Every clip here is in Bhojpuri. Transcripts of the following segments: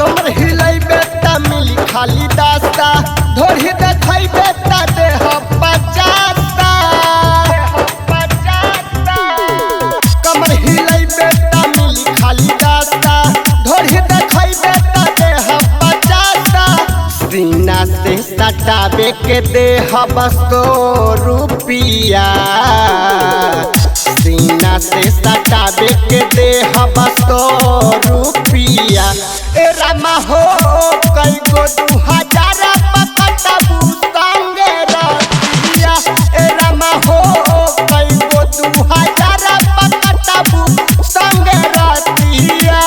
कमर हिलैबे त मिली खाली दास्ता ढोरी देखैबे त देह पचासा कमर हिलैबे त मिली खाली दास्ता ढोरी देखैबे त देह पचासा सीना से सटाबे के देह बस्तो रुपिया सीना से सटाबे के देह बस्तो रुपिया ए रामा हो कई गो 2000 पकटबू संगे रतिया ए रामा हो कई गो 2000 पकटबू संगे रतिया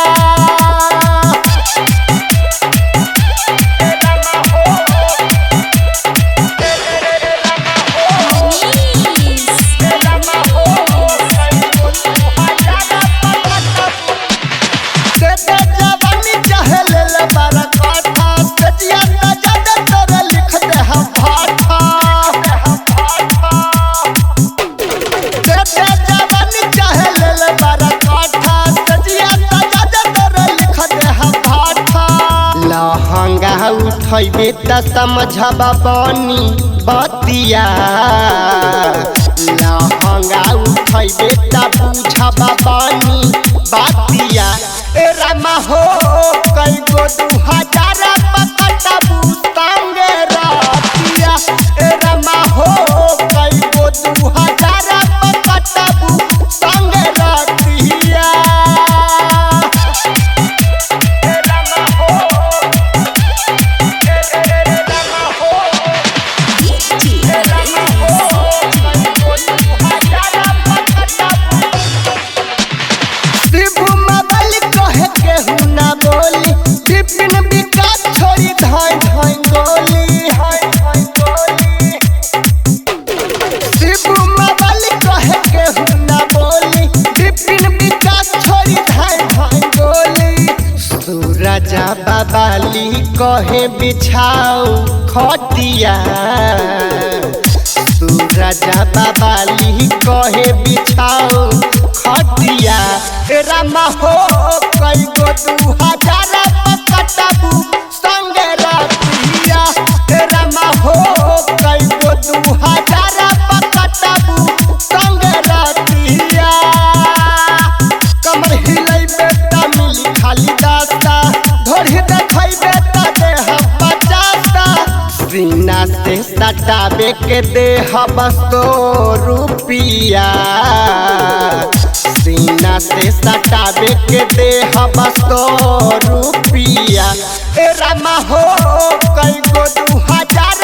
लहंगा उठैबे त समझबा बनी बतिया लहंगा उठैबे त बुझबा बनी बतिया ए रामा हो कई गो 2000 पकटबू संगे रतिया ए रामा हो कई गो 2000 पकटबू संगे रतिया राजा बाबाली कहे बिछाओ खटिया तू राजा बाबाली कहे बिछाओ खटिया ए रामा हो कई गो 2000 पकटबू संगे रतिया ए रामा हो कई गो 2000 पकटबू संगे रतिया कमर हिलैबे त मिली खाली दास्ता ढोरी देखैबे त देह पचासा सीना से सटाबे के देह बस्तो रुपिया सीना से सटाबे के देह बस्तो रुपिया ए रामा हो कई गो 2000